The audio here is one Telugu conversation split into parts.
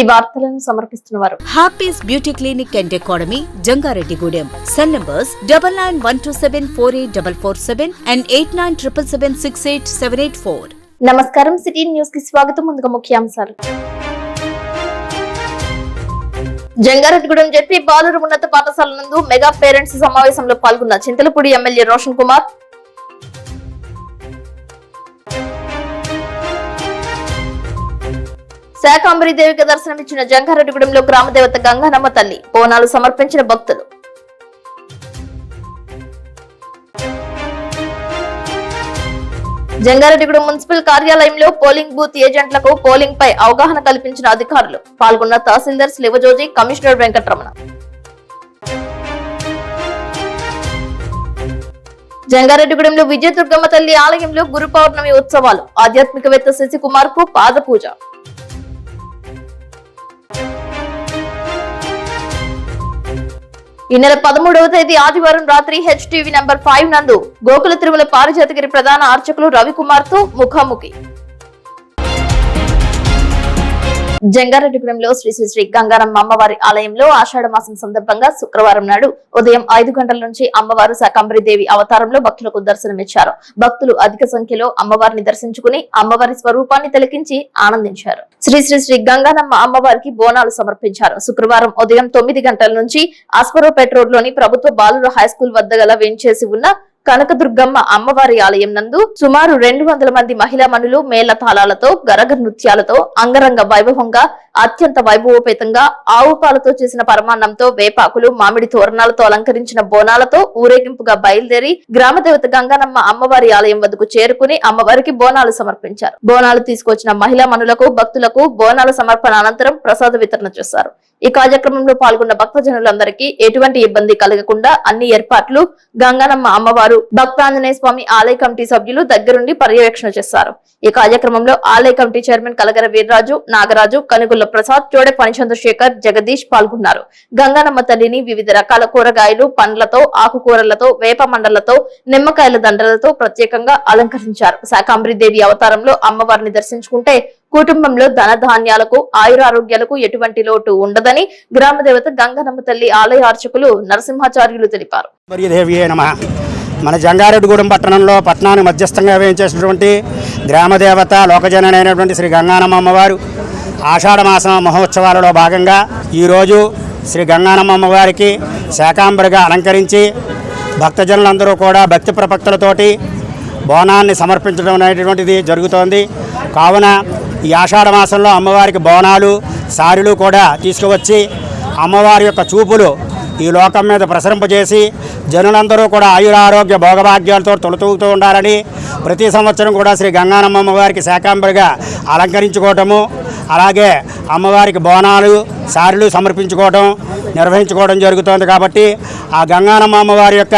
ఈ వార్తలను సమర్పిస్తున్నవారు Happy's beauty clinic and academy, Jangareddygudem. Cell numbers 9912748447 and 8977768784. నమస్కారం. సిటీ న్యూస్ కి స్వాగతం. ముందుగా ముఖ్యాంశాలు. జంగారెడ్డిగూడెం జెడ్పీ బాలుర ఉన్నత పాఠశాల నందు మెగా పేరెంట్స్ సమావేశంలో పాల్గొన్న చింతలపూడి ఎమ్మెల్యే రోషన్ కుమార్. శాకాంబరీదేవికి దర్శనమిచ్చిన జంగారెడ్డిగూడెంలో గ్రామదేవత గంగానమ్మ తల్లి. బోనాలు సమర్పించిన భక్తులు. జంగారెడ్డిగూడెం మున్సిపల్ కార్యాలయంలో పోలింగ్ బూత్ ఏజెంట్లకు పోలింగ్ పై అవగాహన కల్పించిన అధికారులు. పాల్గొన్న తహసీల్దార్ శివజోజి, కమిషనర్ వెంకటరమణ. జంగారెడ్డిగూడెంలో విజయదుర్గమ్మ తల్లి ఆలయంలో గురు పౌర్ణమి ఉత్సవాలు. ఆధ్యాత్మికవేత్త శశికుమార్ కు పాద పూజ. ఈ నెల 13వ తేదీ ఆదివారం రాత్రి HTV నంబర్ 5 నందు గోకుల తిరుమల పారిజాతగిరి ప్రధాన అర్చకులు రవికుమార్ తో ముఖాముఖి. జంగారెడ్డిగూడెంలో శ్రీ శ్రీ శ్రీ గంగానమ్మ అమ్మవారి ఆలయంలో ఆషాఢ మాసం సందర్భంగా శుక్రవారం నాడు ఉదయం 5 గంటల నుంచి అమ్మవారు శాకాంబరీదేవి అవతారంలో భక్తులకు దర్శనమిచ్చారు. భక్తులు అధిక సంఖ్యలో అమ్మవారిని దర్శించుకుని అమ్మవారి స్వరూపాన్ని తిలకించి ఆనందించారు. శ్రీ శ్రీ శ్రీ గంగానమ్మ అమ్మవారికి బోనాలు సమర్పించారు. శుక్రవారం ఉదయం 9 గంటల నుంచి అస్పరోపేట రోడ్లోని ప్రభుత్వ బాలుర హైస్కూల్ వద్ద గల వేంచేసి ఉన్న కనకదుర్గమ్మ అమ్మవారి ఆలయం నందు సుమారు 200 మంది మహిళా మనులు మేళ తాళాలతో, గరగ నృత్యాలతో, అంగరంగ వైభవంగా, అత్యంత వైభవోపేతంగా ఆవు పాలతో చేసిన పరమాన్నంతో, వేపాకులు, మామిడి తోరణాలతో అలంకరించిన బోనాలతో ఊరేగింపుగా బయలుదేరి గ్రామదేవత గంగానమ్మ అమ్మవారి ఆలయం వద్దకు చేరుకుని అమ్మవారికి బోనాలు సమర్పించారు. బోనాలు తీసుకొచ్చిన మహిళా మనులకు, భక్తులకు బోనాల సమర్పణ అనంతరం ప్రసాద వితరణ చేశారు. ఈ కార్యక్రమంలో పాల్గొన్న భక్తజనులందరికీ ఎటువంటి ఇబ్బంది కలగకుండా అన్ని ఏర్పాట్లు గంగానమ్మ అమ్మవారు, భక్తాంజనేయ స్వామి ఆలయ కమిటీ సభ్యులు దగ్గరుండి పర్యవేక్షణ చేశారు. ఈ కార్యక్రమంలో ఆలయ కమిటీ చైర్మన్ కలగర వీర్రాజు, నాగరాజు, కనుగుల్ల ప్రసాద్, చోడే ఫణిచంద్రశేఖర్, జగదీష్ పాల్గొన్నారు. గంగానమ్మ తల్లిని వివిధ రకాల కూరగాయలు, పండ్లతో, ఆకుకూరలతో, వేప మండలతో, నిమ్మకాయల దండలతో ప్రత్యేకంగా అలంకరించారు. శాకాంబరీదేవి అవతారంలో అమ్మవారిని దర్శించుకుంటే కుటుంబంలో ధనధాన్యాలకు, ఆయురారోగ్యాలకు ఎటువంటి లోటు ఉండదని గ్రామదేవత గంగానమ్మ తల్లి ఆలయ అర్చకులు నరసింహాచార్యులు తెలిపారు. మన జంగారెడ్డిగూడెం పట్టణానికి మధ్యస్థంగా వేయించేసినటువంటి గ్రామదేవత లోకజనని అయినటువంటి శ్రీ గంగానమ్మ అమ్మవారు ఆషాఢ మాసం మహోత్సవాలలో భాగంగా ఈరోజు శ్రీ గంగానమ్మ అమ్మవారికి శాకాంబరిగా అలంకరించి భక్తజనులందరూ కూడా భక్తి ప్రపక్తులతోటి బోనాన్ని సమర్పించడం అనేటువంటిది జరుగుతోంది. కావున ఈ ఆషాఢ మాసంలో అమ్మవారికి బోనాలు, సారెలు కూడా తీసుకువచ్చి అమ్మవారి యొక్క చూపులు ఈ లోకం మీద ప్రసరింపజేసి జనులందరూ కూడా ఆయురారోగ్య భోగభాగ్యాలతో తొలతూగుతూ ఉండాలని ప్రతి సంవత్సరం కూడా శ్రీ గంగానమ్మ అమ్మవారికి శాకాంబరిగా అలంకరించుకోవటము, అలాగే అమ్మవారికి బోనాలు, సారెలు సమర్పించుకోవడం, నిర్వహించుకోవడం జరుగుతోంది. కాబట్టి ఆ గంగానమ్మ అమ్మవారి యొక్క,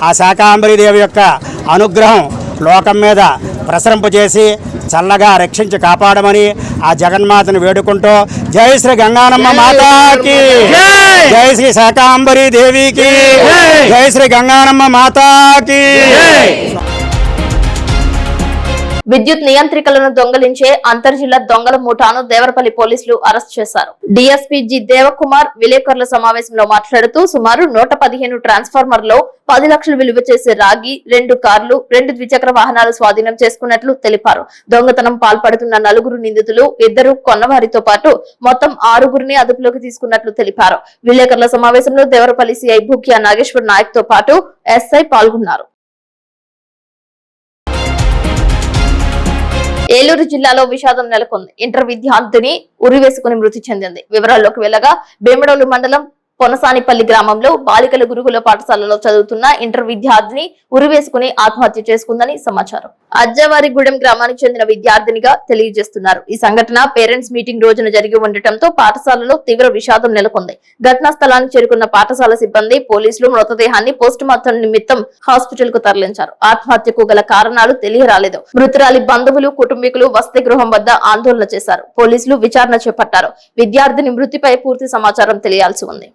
ఆ శాకాంబరీదేవి యొక్క అనుగ్రహం లోకం మీద ప్రసరింపజేసి చల్లగా రక్షించి కాపాడమని ఆ జగన్మాతను వేడుకుంటూ జై శ్రీ గంగానమ్మ మాతాకి, జై శ్రీ శాకాంబరీ దేవికి, జై శ్రీ గంగానమ్మ మాతాకి. విద్యుత్ నియంత్రికలను దొంగలించే అంతర్జిల్లా దొంగల ముఠాను దేవరపల్లి పోలీసులు అరెస్ట్ చేశారు. DSP G దేవకుమార్ విలేకరుల సమావేశంలో మాట్లాడుతూ సుమారు 115 ట్రాన్స్ఫార్మర్లో 10 లక్షలు విలువ చేసే రాగి, 2 కార్లు, 2 ద్విచక్ర వాహనాలు స్వాధీనం చేసుకున్నట్లు తెలిపారు. దొంగతనం పాల్పడుతున్న 4 నిందితులు, 2 కొన్నవారితో పాటు మొత్తం 6 అదుపులోకి తీసుకున్నట్లు తెలిపారు. విలేకరుల సమావేశంలో దేవరపల్లి CI భూక్యా నాగేశ్వర్ నాయక్ తో పాటు SI పాల్గొన్నారు. ఏలూరు జిల్లాలో విషాదం నెలకొంది. ఇంటర్ విద్యార్థిని ఉరివేసుకుని మృతి చెందింది. వివరాల్లోకి వెళ్లగా భీమడోలు మండలం పొనసానిపల్లి గ్రామంలో బాలికల గురుకుల పాఠశాలలో చదువుతున్న ఇంటర్ విద్యార్థిని ఉరివేసుకుని ఆత్మహత్య చేసుకుందని సమాచారం. అజ్జవారిగూడెం గ్రామానికి చెందిన విద్యార్థినిగా తెలియజేస్తున్నారు. ఈ సంఘటన పేరెంట్స్ మీటింగ్ రోజున జరిగి ఉండటంతో పాఠశాలలో తీవ్ర విషాదం నెలకొంది. ఘటనా స్థలానికి చేరుకున్న పాఠశాల సిబ్బంది, పోలీసులు మృతదేహాన్ని పోస్టుమార్టం నిమిత్తం హాస్పిటల్ కు తరలించారు. ఆత్మహత్యకు గల కారణాలు తెలియరాలేదు. మృతురాలి బంధువులు, కుటుంబీకులు వసతి గృహం వద్ద ఆందోళన చేశారు. పోలీసులు విచారణ చేపట్టారు. విద్యార్థిని మృతిపై పూర్తి సమాచారం తెలియాల్సి ఉంది.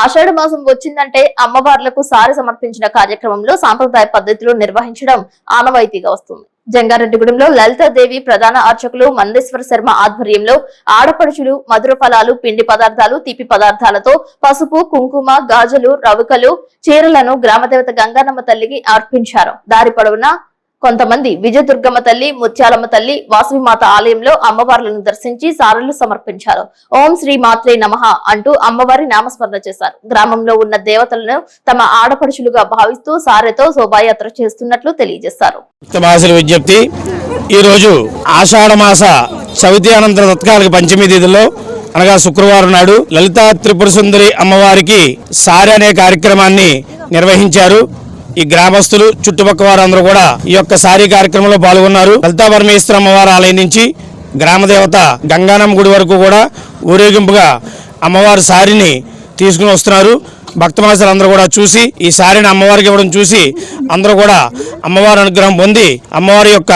ఆషాఢ మాసం వచ్చిందంటే అమ్మవార్లకు సారి సమర్పించిన కార్యక్రమంలో సాంప్రదాయ పద్ధతిలో నిర్వహించడం ఆనవాయితీగా వస్తుంది. జంగారెడ్డిగూడెంలో లలితాదేవి ప్రధాన అర్చకులు మందేశ్వర శర్మ ఆధ్వర్యంలో ఆడపడుచులు మధుర ఫలాలు, పిండి పదార్థాలు, తీపి పదార్థాలతో పసుపు, కుంకుమ, గాజులు, రవికలు, చీరలను గ్రామదేవత గంగానమ్మ తల్లికి అర్పించారు. దారి పొడవునా కొంతమంది విజయదుర్గమ్మ తల్లి, ముత్యాలమ్మ తల్లి, వాసవిమాత ఆలయంలో అమ్మవార్లను దర్శించి సారలు సమర్పించారు. ఓం శ్రీ మాత్రే నమః అంటూ అమ్మవారి నామస్మరణ చేశారు. గ్రామంలో ఉన్న దేవతలను తమ ఆడపడుచులుగా భావిస్తూ సారెతో శోభాయాత్ర చేస్తున్నట్లు తెలియజేశారు. విజ్ఞప్తి, ఈరోజు ఆషాఢ మాస చవితి అనంతర తత్కాలిక పంచమి తిథిలో అనగా శుక్రవారం నాడు లలితా త్రిపుర సుందరి అమ్మవారికి సారె అనే కార్యక్రమాన్ని నిర్వహించారు. ఈ గ్రామస్తులు, చుట్టుపక్కల వారందరూ కూడా ఈ యొక్క సారీ కార్యక్రమంలో పాల్గొన్నారు. లలితా పరమేశ్వర అమ్మవారి ఆలయం నుంచి గ్రామదేవత గంగానమ్మ గుడి వరకు కూడా ఊరేగింపుగా అమ్మవారి సారీని తీసుకుని వస్తున్నారు. భక్తమాసలు అందరూ కూడా చూసి ఈ సారీని అమ్మవారికి ఇవ్వడం చూసి అందరూ కూడా అమ్మవారి అనుగ్రహం పొంది అమ్మవారి యొక్క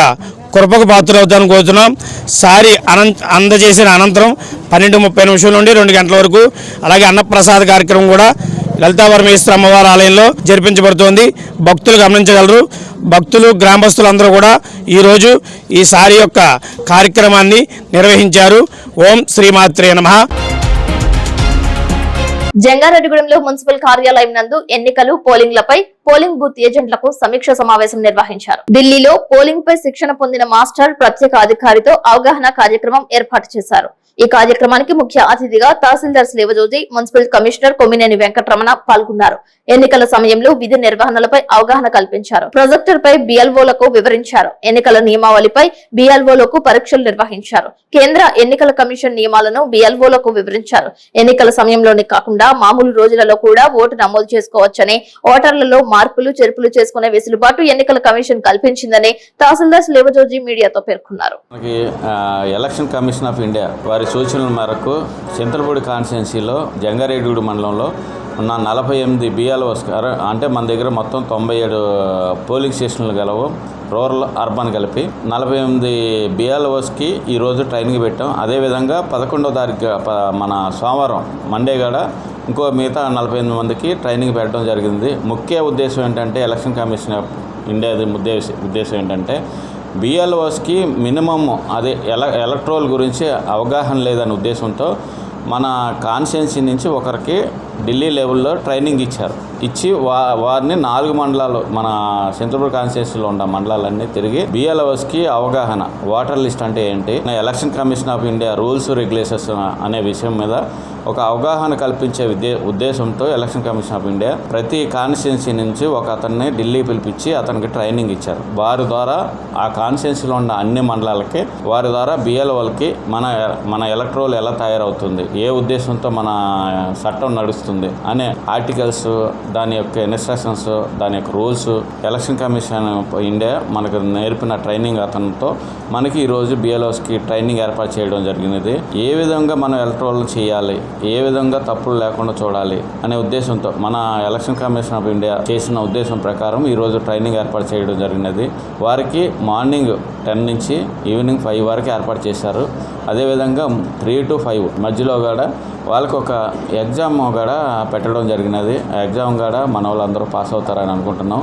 కృపకు పాత్రవుతాను కోరుతున్నాం. సారీ అందజేసిన అనంతరం 12:30 నుండి 2 గంటల వరకు అలాగే అన్నప్రసాద కార్యక్రమం కూడా లలితా పరమేశ్వర అమ్మవారి ఆలయంలో జరిపించబడుతోంది. భక్తులు గమనించగలరు. భక్తులు, గ్రామస్తులు అందరూ కూడా ఈరోజు ఈ సారీ యొక్క కార్యక్రమాన్ని నిర్వహించారు. ఓం శ్రీమాత్రే నమః. జంగారెడ్డిగూడెంలో మున్సిపల్ కార్యాలయం నందు ఎన్నికలు, పోలింగ్లపై పోలింగ్ బూత్ ఏజెంట్లకు సమీక్ష సమావేశం నిర్వహించారు. ఢిల్లీలో పోలింగ్ పై శిక్షణ పొందిన మాస్టర్ ప్రత్యేక అధికారితో అవగాహన కార్యక్రమం ఏర్పాటు చేశారు. ఈ కార్యక్రమానికి ముఖ్య అతిథిగా తహసీల్దార్ శ్రీవజోజి, మున్సిపల్ కమిషనర్ కొమ్మినేని వెంకటరమణ పాల్గొన్నారు. ఎన్నికల సమయంలో విధి నిర్వహణలపై అవగాహన కల్పించారు. ప్రొజెక్టర్ పై బిఎల్ఓలకు వివరించారు. ఎన్నికల నియమావళిపై బిఎల్ఓలకు పరీక్షలు నిర్వహించారు. కేంద్ర ఎన్నికల కమిషన్ నియమాలను బిఎల్ఓలకు వివరించారు. ఎన్నికల సమయంలోనే కాకుండా మామూలు రోజులలో కూడా ఓటు నమోదు చేసుకోవచ్చని, ఓటర్లలో మార్పులు చేర్పులు చేసుకునే వెసులుబాటు ఎన్నికల కమిషన్ కల్పించిందని తహసీల్దార్ శ్రీవజోజి మీడియాతో పేర్కొన్నారు. ఎలక్షన్ కమిషన్ ఆఫ్ ఇండియా వారి సూచనల మేరకు చింతలపూడి కాన్స్టిట్యున్సీలో జంగారెడ్డిగూడెం మండలంలో ఉన్న 48 బిఎల్ఓస్, అంటే మన దగ్గర మొత్తం 97 పోలింగ్ స్టేషన్లు గలవు, రూరల్ అర్బన్ కలిపి 48 బిఎల్ఓస్కి ఈరోజు ట్రైనింగ్ పెట్టాం. అదేవిధంగా 11వ తారీఖు మన సోమవారం మండే కూడా ఇంకో మిగతా 48 మందికి ట్రైనింగ్ పెట్టడం జరిగింది. ముఖ్య ఉద్దేశం ఏంటంటే ఎలక్షన్ కమిషన్ ఆఫ్ ఇండియా ఉద్దేశం ఏంటంటే బిఎల్ఓస్కి మినిమమ్ అదే ఎలక్ట్రోల్ గురించి అవగాహన లేదనే ఉద్దేశంతో మన కాన్స్టిట్యున్సీ నుంచి ఒకరికి ఢిల్లీ లెవెల్లో ట్రైనింగ్ ఇచ్చి వారిని 4 మండలాలు, మన చింతలపూడి కాన్స్టిట్యున్సీలో ఉన్న మండలాలన్నీ తిరిగి బిఎల్ఓస్కి అవగాహన, ఓటర్ లిస్ట్ అంటే ఏంటి, election commission of India rules, regulations అనే విషయం మీద ఒక అవగాహన కల్పించే ఉద్దేశంతో ఎలక్షన్ కమిషన్ ఆఫ్ ఇండియా ప్రతి కాన్స్టిట్యున్సీ నుంచి ఒక అతన్ని ఢిల్లీ పిలిపించి అతనికి ట్రైనింగ్ ఇచ్చారు. వారి ద్వారా ఆ కాన్స్టిట్యున్సీలో ఉన్న అన్ని మండలాలకి వారి ద్వారా బిఎల్ఓలకి మన ఎలక్ట్రోల్ ఎలా తయారవుతుంది, ఏ ఉద్దేశంతో మన చట్టం నడుస్తుంది అనే ఆర్టికల్స్, దాని యొక్క ఇన్స్ట్రక్షన్స్, దాని యొక్క రూల్స్ ఎలక్షన్ కమిషన్ ఇండియా మనకు నేర్పిన ట్రైనింగ్ అతనితో మనకి ఈరోజు బిఎల్ఓస్కి ట్రైనింగ్ ఏర్పాటు చేయడం జరిగినది. ఏ విధంగా మనం ఎలక్ట్రోల్ చేయాలి, ఏ విధంగా తప్పులు లేకుండా చూడాలి అనే ఉద్దేశంతో మన ఎలక్షన్ కమిషన్ ఆఫ్ ఇండియా చేసిన ఉద్దేశం ప్రకారం ఈరోజు ట్రైనింగ్ ఏర్పాటు చేయడం జరిగినది. వారికి మార్నింగ్ 10 నుంచి ఈవినింగ్ 5 వరకు ఏర్పాటు చేశారు. అదేవిధంగా 3 to 5 మధ్యలో కూడా వాళ్ళకి ఒక ఎగ్జామ్ కూడా పెట్టడం జరిగినది. ఆ ఎగ్జామ్ కూడా మన వాళ్ళందరూ పాస్ అవుతారని అనుకుంటున్నాం.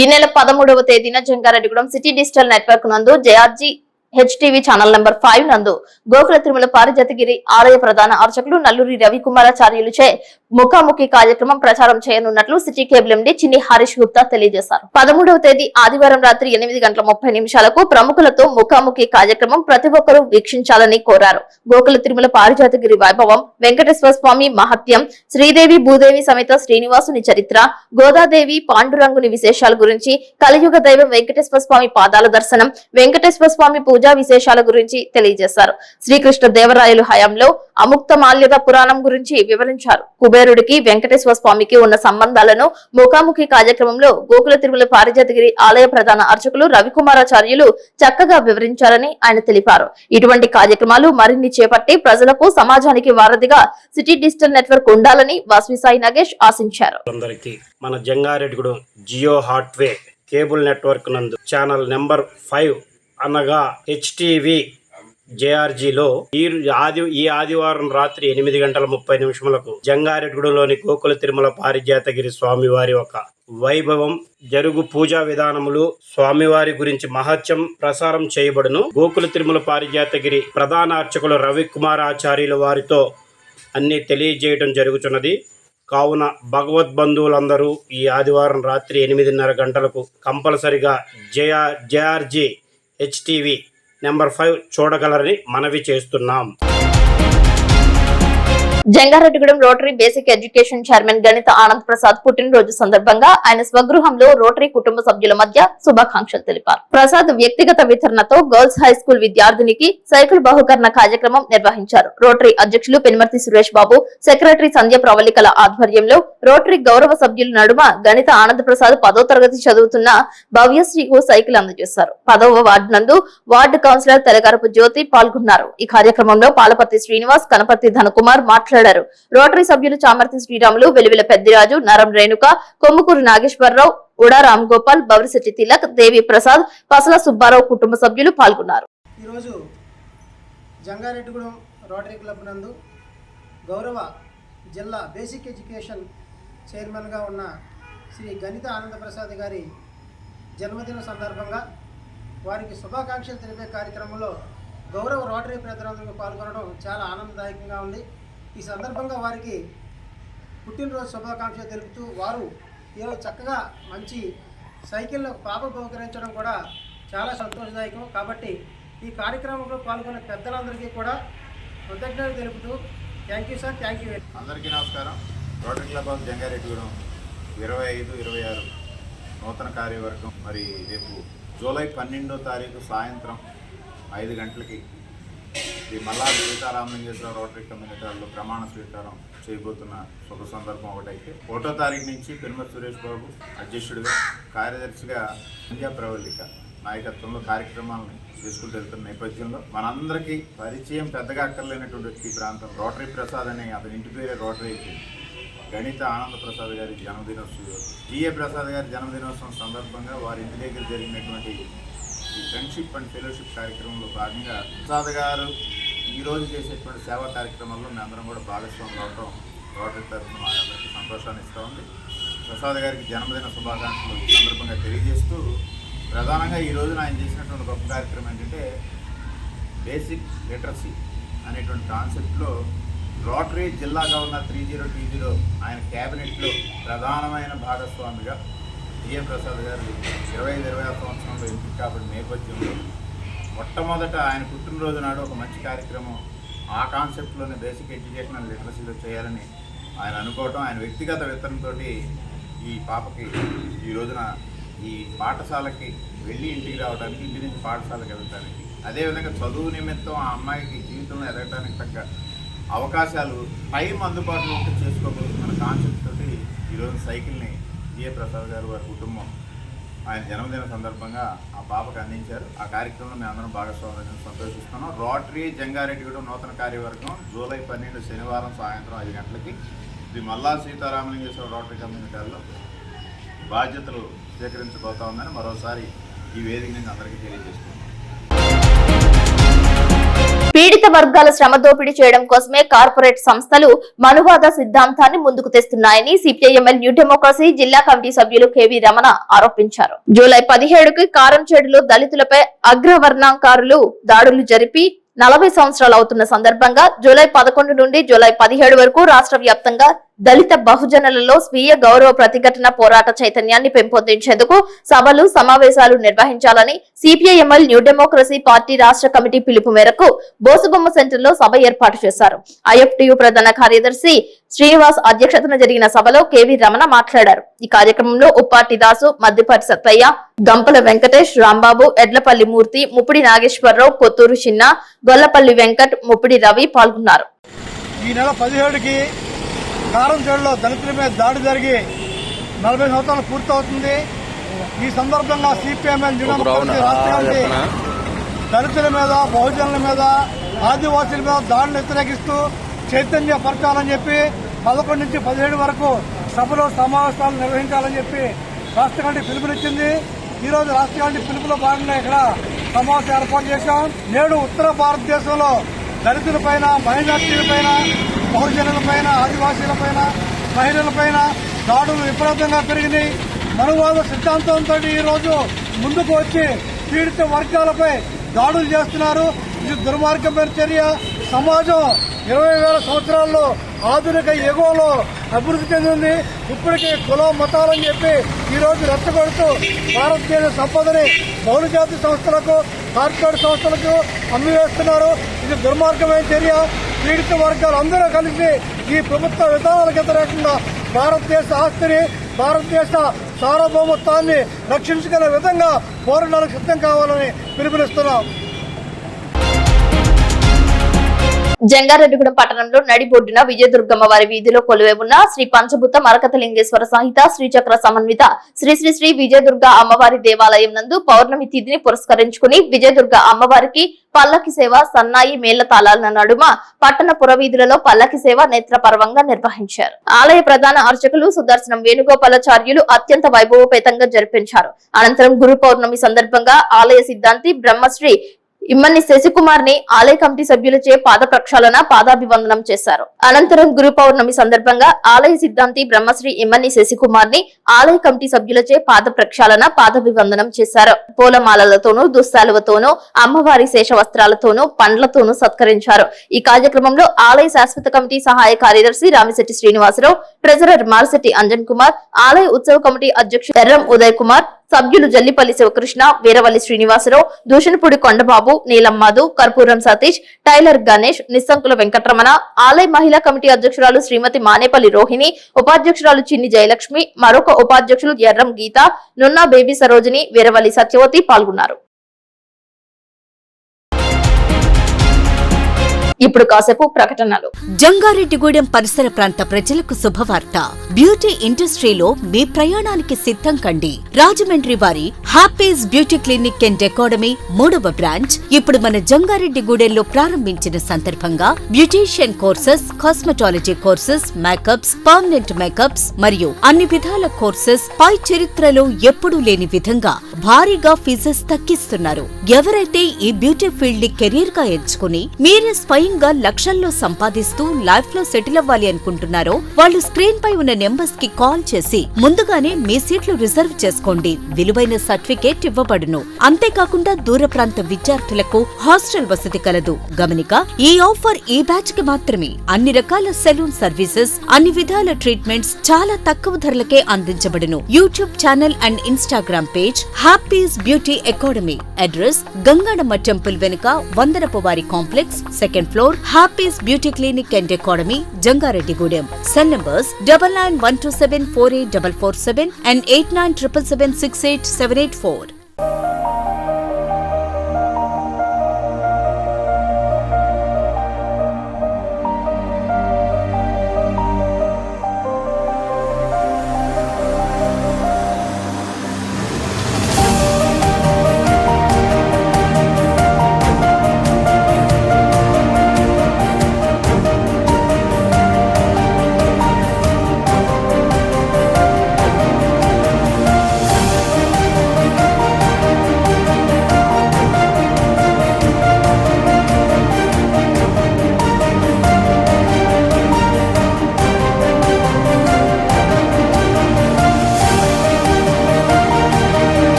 ఈ నెల 13వ తేదీన జంగారెడ్డిగూడెం సిటీ డిజిటల్ నెట్వర్క్ నందు జేఆర్జీ హెచ్టీవీ ఛానల్ నంబర్ 5 నందు గోకుల తిరుమల పారిజాతగిరి ఆలయ ప్రధాన అర్చకులు నల్లూరి రవికుమారాచార్యులుచే ముఖాముఖి కార్యక్రమం ప్రచారం చేయనున్నట్లు సిటీ కేబుల్ ఎండీ చిన్ని హరీష్ గుప్తా తెలియజేశారు. 13వ తేదీ ఆదివారం రాత్రి 8:30 ప్రముఖులతో ముఖాముఖి కార్యక్రమం ప్రతి ఒక్కరూ వీక్షించాలని కోరారు. గోకుల తిరుమల పారిజాతగిరి వైభవం, వెంకటేశ్వర స్వామి మహత్యం, శ్రీదేవి భూదేవి సమేత శ్రీనివాసుని చరిత్ర, గోదాదేవి పాండురంగుని విశేషాల గురించి, కలియుగ దైవం వెంకటేశ్వర స్వామి పాదాల దర్శనం, వెంకటేశ్వర స్వామి పూజా విశేషాల గురించి తెలియజేశారు. శ్రీకృష్ణ దేవరాయలు హయాంలో అముక్త మాల్యద పురాణం గురించి వివరించారు. కుబేరుడికి వెంకటేశ్వర స్వామికి ఉన్న సంబంధాలను ముఖాముఖి కార్యక్రమంలో గోకుల తిరుమల పారిజాతగిరి ఆలయ ప్రధాన అర్చకులు రవికుమారాచార్యులు చక్కగా వివరించారని ఆయన తెలిపారు. ఇటువంటి కార్యక్రమాలు మరిన్ని చేపట్టి ప్రజలకు, సమాజానికి వారధిగా సిటీ డిజిటల్ నెట్వర్క్ ఉండాలని వాసవి సాయి నాగేష్ ఆశించారు. మన జంగారెడ్డిగూడెం జియో హాట్వే కేబుల్ నెట్వర్క్ నందు ఛానల్ నెంబర్ 5 అనగా హెచ్టీవీ జేఆర్జీలో ఈ ఆదివారం రాత్రి 8:30 జంగారెడ్డిగూడెంలోని గోకుల తిరుమల పారిజాతగిరి స్వామివారి ఒక వైభవం జరుగు పూజా విధానములు స్వామివారి గురించి మహత్యం ప్రసారం చేయబడును. గోకుల తిరుమల పారిజాతగిరి ప్రధాన అర్చకులు రవికుమార్ ఆచార్యుల వారితో అన్ని తెలియజేయడం జరుగుతున్నది. కావున భగవద్బంధువులందరూ ఈ ఆదివారం రాత్రి 8:30 కంపల్సరిగా జేఆర్జీ హెచ్టీవీ నెంబర్ 5 చూడగలరని మనవి చేస్తున్నాం. Jangareddygudem rotary basic education chairman గణిత ఆనంద్ ప్రసాద్ పుట్టినరోజు సందర్భంగా ఆయన స్వగృహంలో రోటరీ కుటుంబ సభ్యుల మధ్య శుభాకాంక్షలు తెలిపారు. ప్రసాద్ వ్యక్తిగత వితరణతో గర్ల్స్ హై స్కూల్ విద్యార్థినికి సైకిల్ బహుకరణ కార్యక్రమం నిర్వహించారు. రోటరీ అధ్యక్షులు పెనుమర్తి సురేష్ బాబు, సెక్రటరీ సంధ్య ప్రవళికల ఆధ్వర్యంలో రోటరీ గౌరవ సభ్యుల నడుమ గణిత ఆనంద్ ప్రసాద్ 10వ తరగతి చదువుతున్న భవ్యశ్రీకు సైకిల్ అందజేశారు. 10వ వార్డు నందు వార్డు కౌన్సిలర్ తెలగరపు జ్యోతి పాల్గొన్నారు. ఈ కార్యక్రమంలో పాలపర్తి శ్రీనివాస్, కనపర్తి ధనకుమార్ మాట్లాడారు. రోటరీ సభ్యులు చామర్తి శ్రీరాములు, వెలివిల పెద్దిరాజు, నరం రేణుక, కొమ్ముకూరు నాగేశ్వరరావు, ఉడా రామ్ గోపాల్, బవరిశెట్టి తిలక్, దేవి ప్రసాద్, పసల సుబ్బారావు కుటుంబ సభ్యులు పాల్గొన్నారు. ఈరోజు జంగారెడ్డిగూడెం రోటరీ క్లబ్ నందు గౌరవ జిల్లా బేసిక్ ఎడ్యుకేషన్ చైర్మన్గా ఉన్న శ్రీ గణిత ఆనంద ప్రసాద్ గారి జన్మదిన సందర్భంగా వారికి శుభాకాంక్షలు తెలిపే కార్యక్రమంలో గౌరవ రోటరీ ప్రజలందరూ పాల్గొనడం చాలా ఆనందదాయకంగా ఉంది. ఈ సందర్భంగా వారికి పుట్టినరోజు శుభాకాంక్షలు తెలుపుతూ వారు ఈరోజు చక్కగా మంచి సైకిల్లో పాప బహుకరించడం కూడా చాలా సంతోషదాయకం. కాబట్టి ఈ కార్యక్రమంలో పాల్గొన్న పెద్దలందరికీ కూడా కృతజ్ఞతలు తెలుపుతూ thank you sir, thank you. అందరికీ నమస్కారం. రోటరీ క్లబ్ ఆఫ్ జంగారెడ్డిగూడెం 25-26 నూతన కార్యవర్గం మరి రేపు జూలై 12వ తారీఖు సాయంత్రం 5 గంటలకి శ్రీ మల్లాది సీతారామలింగేశ్వర రోటరీ కమ్యూనిటీ హాల్లో ప్రమాణ స్వీకారం చేయబోతున్న శుభ సందర్భం ఒకటైతే 1వ తారీఖు నుంచి పెనుమర్తి సురేష్ బాబు అధ్యక్షుడిగా, కార్యదర్శిగా సంధ్య ప్రవళిక నాయకత్వంలో కార్యక్రమాలను తీసుకుంటూ వెళ్తున్న నేపథ్యంలో మనందరికీ పరిచయం పెద్దగా అక్కర్లేనటువంటి ఈ ప్రాంతం రోటరీ ప్రసాద్ అనే అతని ఇంటి పేరే రోటరీ గణిత ఆనంద ప్రసాద్ గారి జన్మదినోత్సవం, జిఏ ప్రసాద్ గారి జన్మదినోత్సవం సందర్భంగా వారి ఇంటి దగ్గర జరిగినటువంటి ఈ ఫ్రెండ్షిప్ అండ్ ఫెలోషిప్ కార్యక్రమంలో భాగంగా ప్రసాద్ గారు ఈరోజు చేసేటువంటి సేవా కార్యక్రమాల్లో మేమందరం కూడా భాగస్వాములు అవడం రోటరీ తరఫున మా అందరికీ సంతోషాన్ని ఇస్తూ ఉంది. ప్రసాద్ గారికి జన్మదిన శుభాకాంక్షలు ఈ సందర్భంగా తెలియజేస్తూ ప్రధానంగా ఈ రోజున ఆయన చేసినటువంటి గొప్ప కార్యక్రమం ఏంటంటే బేసిక్ లిటరసీ అనేటువంటి కాన్సెప్ట్లో రోటరీ జిల్లా గవర్నర్ 3020 ఆయన క్యాబినెట్లో ప్రధానమైన భాగస్వామిగా జిఏ ప్రసాద్ గారు 25-26 సంవత్సరంలో ఎంపిక కాబట్టి నేపథ్యంలో మొట్టమొదట ఆయన పుట్టినరోజు నాడు ఒక మంచి కార్యక్రమం ఆ కాన్సెప్ట్లోనే బేసిక్ ఎడ్యుకేషన్ అండ్ లిటరసీలో చేయాలని ఆయన అనుకోవటం, ఆయన వ్యక్తిగత విత్తనంతో ఈ పాపకి ఈ రోజున ఈ పాఠశాలకి వెళ్ళి ఇంటికి రావడానికి, ఇంటి నుంచి పాఠశాలకు వెళ్ళడానికి, అదేవిధంగా చదువు నిమిత్తం ఆ అమ్మాయికి జీవితంలో ఎదగడానికి తగ్గ అవకాశాలు టైం అందుబాటులో ఉంటే చేసుకోగలుగుతున్న కాన్సెప్ట్ తోటి ఈరోజు సైకిల్ని జిఏ ప్రసాద్ గారు వారి కుటుంబం ఆయన జన్మదిన సందర్భంగా ఆ పాపకు అందించారు. ఆ కార్యక్రమంలో మేము అందరం భాగస్వామ్యం సంతోషిస్తున్నాం. రోటరీ జంగారెడ్డిగూడెం నూతన కార్యవర్గం జూలై 12 శనివారం సాయంత్రం 5 గంటలకి శ్రీ మల్లా సీతారామలింగేశ్వర రోటరీ కమ్యూనిటీ హాల్లో బాధ్యతలు స్వీకరించబోతా ఉందని మరోసారి ఈ వేదిక నుంచి అందరికీ తెలియజేస్తున్నాం. పీడిత వర్గాల శ్రమ దోపిడీ చేయడం కోసమే కార్పొరేట్ సంస్థలు మనువాద సిద్ధాంతాన్ని ముందుకు తెస్తున్నాయని సిపిఐఎంఎల్ న్యూ డెమోక్రసీ జిల్లా కమిటీ సభ్యులు కెవి రమణ ఆరోపించారు. జూలై 17కి కారంచేడులో దళితులపై అగ్రవర్ణాంకారులు దాడులు జరిపి 40 సంవత్సరాలు అవుతున్న సందర్భంగా జూలై 11 నుండి జూలై 17 వరకు రాష్ట్ర వ్యాప్తంగా దళిత బహుజనులలో స్వీయ గౌరవ ప్రతిఘటన పోరాట చైతన్యాన్ని పెంపొందించేందుకు సభలు, సమావేశాలు నిర్వహించాలని సిపిఐఎంఎల్ న్యూ డెమోక్రసీ పార్టీ రాష్ట్ర కమిటీ పిలుపు మేరకు బోసుబొమ్మ సెంటర్ లో సభ ఏర్పాటు చేశారు. ఐఎఫ్టియు ప్రధాన కార్యదర్శి శ్రీనివాస్ అధ్యక్షతన జరిగిన సభలో కెవి రమణ మాట్లాడారు. ఈ కార్యక్రమంలో ఉప్పాటి దాసు, మద్దిపాటి సత్తయ్య, గంపల వెంకటేష్, రాంబాబు, ఎడ్లపల్లి మూర్తి, ముప్పిడి నాగేశ్వరరావు, కొత్తూరు చిన్న, గొల్లపల్లి వెంకట్, ముప్పిడి రవి పాల్గొన్నారు. ఈ నెల 17కి కారంచేడులో దళితుల మీద దాడి జరిగి 40 సంవత్సరాలు పూర్తవుతుంది. ఈ సందర్భంగా సిపిఎంఎల్ దళితుల మీద, బహుజనుల మీద, ఆదివాసీల మీద దాడిని వ్యతిరేకిస్తూ చైతన్యపరచాలని చెప్పి 11 నుంచి 17 వరకు సభలో సమావేశాలు నిర్వహించాలని చెప్పి రాష్ట్ర కమిటీ పిలుపునిచ్చింది. ఈరోజు రాష్ట్ర కమిటీ పిలుపులో భాగంగా ఇక్కడ సమావేశం ఏర్పాటు చేశాం. నేడు ఉత్తర భారతదేశంలో దళితులపైన, మైనార్టీలపైన, బహుజనులపైన, ఆదివాసీలపైన, మహిళలపైన దాడులు విపరీతంగా పెరిగినాయి. మనువాద సిద్ధాంతంతో ఈ రోజు ముందుకు వచ్చి పీడిత వర్గాలపై దాడులు చేస్తున్నారు. ఇది దుర్మార్గమైన చర్య. సమాజం 20,000 సంవత్సరాల్లో ఆధునిక యుగంలో అభివృద్ధి చెందింది. ఇప్పటికే కుల మతాలని చెప్పి ఈ రోజు రెచ్చగొడుతూ భారతదేశ సంపదని బహుళజాతి సంస్థలకు, కార్పొరేట్ సంస్థలకు అమ్మివేస్తున్నారు. ఇది దుర్మార్గమైన చర్య. పీడిత వర్గాలు అందరూ కలిసి ఈ ప్రభుత్వ విధానాలకు వ్యతిరేకంగా భారతదేశ ఆస్తిని, భారతదేశ సార్వభౌమత్వాన్ని రక్షించుకునే విధంగా పోరాటాలకు సిద్ధం కావాలని పిలుపునిస్తున్నాం. జంగారెడ్డిగూడెం పట్టణంలో నడిబొడ్డున విజయదుర్గమ్మ వారి వీధిలో కొలువై ఉన్న శ్రీ పంచభూత మరకతలింగేశ్వర సహిత శ్రీచక్ర సమన్విత శ్రీ శ్రీ శ్రీ విజయదుర్గ అమ్మవారి దేవాలయం నందు పౌర్ణమి తిథిని పురస్కరించుకుని విజయదుర్గ అమ్మవారికి పల్లకి సేవ, సన్నాయి మేళ్ల తాళాల నడుమ పట్టణ పురవీధులలో పల్లకి సేవ నేత్రపర్వంగా నిర్వహించారు. ఆలయ ప్రధాన అర్చకులు సుదర్శనం వేణుగోపాలాచార్యులు అత్యంత వైభవోపేతంగా జరిపించారు. అనంతరం గురు పౌర్ణమి సందర్భంగా ఆలయ సిద్ధాంతి బ్రహ్మశ్రీ ఇమ్మన్ని శశికుమార్ ని ఆలయ కమిటీ సభ్యులచే పాద ప్రక్షాళన, పాదాభివందనం చేశారు. అనంతరం గురు పౌర్ణమి సందర్భంగా ఆలయ సిద్ధాంతి బ్రహ్మశ్రీ ఇమ్మన్ని శశికుమార్ ని ఆలయ కమిటీ సభ్యులచే పాద ప్రక్షాళన, పాదాభివందనం చేశారు. పూలమాలలతోనూ, దుస్సాలువతోనూ, అమ్మవారి శేష వస్త్రాలతోనూ, పండ్లతోనూ సత్కరించారు. ఈ కార్యక్రమంలో ఆలయ శాశ్వత కమిటీ సహాయ కార్యదర్శి రామిశెట్టి శ్రీనివాసరావు, ట్రెజరర్ మారిశెట్టి అంజన్ కుమార్, ఆలయ ఉత్సవ కమిటీ అధ్యక్షుడు ఎర్రం ఉదయ్ కుమార్, సభ్యులు జల్లిపల్లి శివకృష్ణ, వీరవల్లి శ్రీనివాసరావు, దూషణపూడి కొండబాబు, నీలమ్మాధు, కర్పూరం సతీష్, టైలర్ గణేష్, నిస్సంకుల వెంకటరమణ, ఆలయ మహిళా కమిటీ అధ్యక్షురాలు శ్రీమతి మానేపల్లి రోహిణి, ఉపాధ్యక్షురాలు చిన్ని జయలక్ష్మి, మరొక ఉపాధ్యక్షులు ఎర్రం గీత, నున్నా బేబీ సరోజిని, వీరవల్లి సత్యవతి పాల్గొన్నారు. ఇప్పుడు కాసేపు ప్రకటనలు. జంగారెడ్డిగూడెం పరిసర ప్రాంత ప్రజలకు శుభవార్త. బ్యూటీ ఇండస్ట్రీలో మీ ప్రయాణానికి సిద్ధం కండి. రాజమండ్రి వారి happies beauty clinic and academy 3వ బ్రాంచ్ ఇప్పుడు మన జంగారెడ్డిగూడెంలో ప్రారంభించిన సందర్భంగా beautician courses, cosmetology courses, makeups, permanent makeups మరియు అన్ని విధాల కోర్సెస్ పై చరిత్రలో ఎప్పుడూ లేని విధంగా భారీగా ఫీజెస్ తగ్గిస్తున్నారు. ఎవరైతే ఈ బ్యూటీ ఫీల్డ్ ని కెరీర్ గా ఎంచుకుని మీరే స్వయంగా లక్షల్లో సంపాదిస్తూ లైఫ్ లో సెటిల్ అవ్వాలి అనుకుంటున్నారో వాళ్ళు స్క్రీన్ పై ఉన్న నెంబర్స్ కి కాల్ చేసి ముందుగానే మీ సీట్లు రిజర్వ్ చేసుకోండి. విలువైన సర్టిఫికేట్ ఇవ్వబడును. అంతేకాకుండా దూర ప్రాంత విద్యార్థులకు హాస్టల్ వసతి కలదు. గమనిక, ఈ ఆఫర్ ఈ బ్యాచ్ కి మాత్రమే. అన్ని రకాల సెలూన్ సర్వీసెస్, అన్ని విధాల ట్రీట్మెంట్స్ చాలా తక్కువ ధరలకే అందించబడును. YouTube channel and Instagram page Happy's beauty academy. Address Gangadamma temple వెనుక Vandanapuvari complex, second floor, Happy's beauty clinic and academy, Jangareddygudem. Cell numbers 9912748447 and 8977768784.